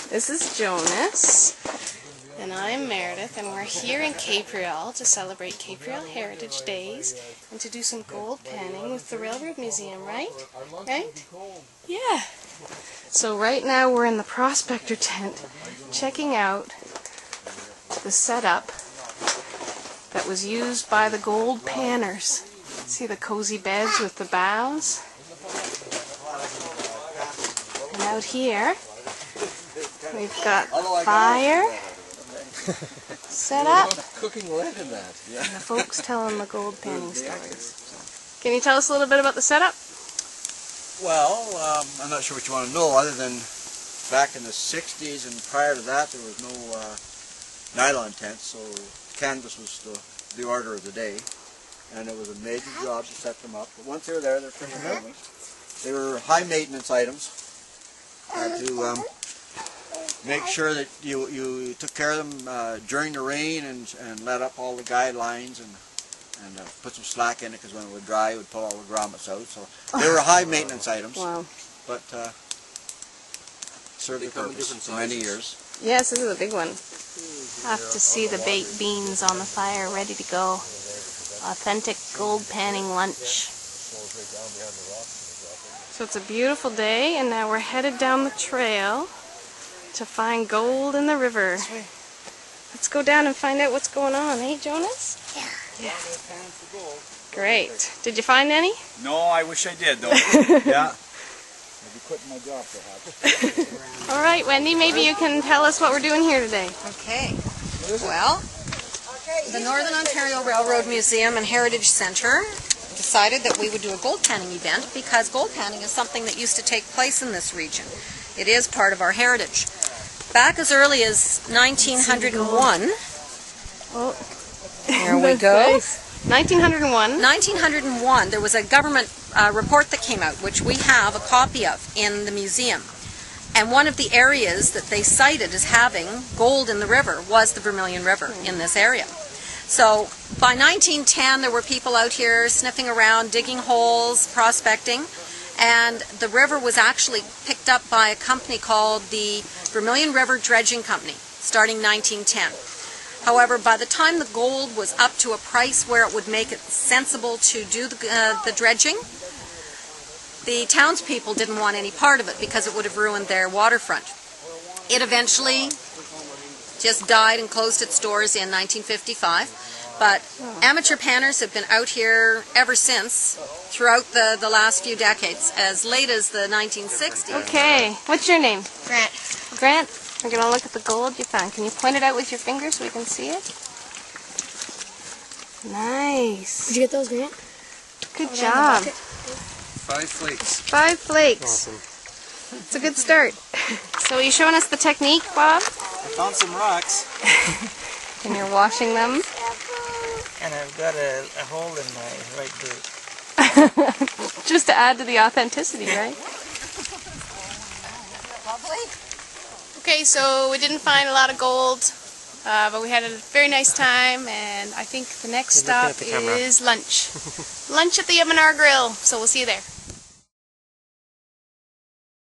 This is Jonas, and I'm Meredith, and we're here in Capreol to celebrate Capreol Heritage Days and to do some gold panning with the Railroad Museum, right? Right? Yeah. So right now we're in the prospector tent checking out the setup that was used by the gold panners. See the cozy beds with the boughs? And out here we've got fire set up, cooking lead in that. Yeah. and the folks telling the gold panning stories. Can you tell us a little bit about the setup? Well, I'm not sure what you want to know, other than back in the 60s and prior to that there was no nylon tents, so canvas was the order of the day, and it was a major job to set them up. But once they were there, they're pretty moving. They were high maintenance items. Had to make sure that you took care of them during the rain and let up all the guidelines and put some slack in it, because when it would dry it would pull all the grommets out. So they were high maintenance items. Wow. But served the purpose for many years. Yes, this is a big one. Have to see the baked beans on the fire ready to go. Authentic gold panning lunch. So it's a beautiful day, and now we're headed down the trail to find gold in the river. Let's go down and find out what's going on, eh, Jonas? Yeah. Great. Did you find any? No, I wish I did, though. Yeah. Maybe quitting my job, perhaps. All right, Wendy, maybe you can tell us what we're doing here today. Okay. Well, the Northern Ontario Railroad Museum and Heritage Centre decided that we would do a gold panning event, because gold panning is something that used to take place in this region. It is part of our heritage. Back as early as 1901, Oh, there we go. 1901. 1901, there was a government report that came out, which we have a copy of in the museum. And one of the areas that they cited as having gold in the river was the Vermilion River in this area. So by 1910, there were people out here sniffing around, digging holes, prospecting, and the river was actually picked up by a company called the Vermilion River Dredging Company, starting 1910. However, by the time the gold was up to a price where it would make it sensible to do the dredging, the townspeople didn't want any part of it because it would have ruined their waterfront. It eventually just died and closed its doors in 1955, but amateur panners have been out here ever since, throughout the last few decades, as late as the 1960s. Okay, what's your name? Grant. Grant, we're going to look at the gold you found. Can you point it out with your finger so we can see it? Nice. Did you get those, Grant? Good job. 5 flakes. 5 flakes. Awesome. It's a good start. So are you showing us the technique, Bob? I found some rocks. And you're washing them? And I've got a hole in my right boot. Just to add to the authenticity, right? Okay, so we didn't find a lot of gold, but we had a very nice time, and I think the next stop is lunch. Lunch at the Yamanar Grill, so we'll see you there.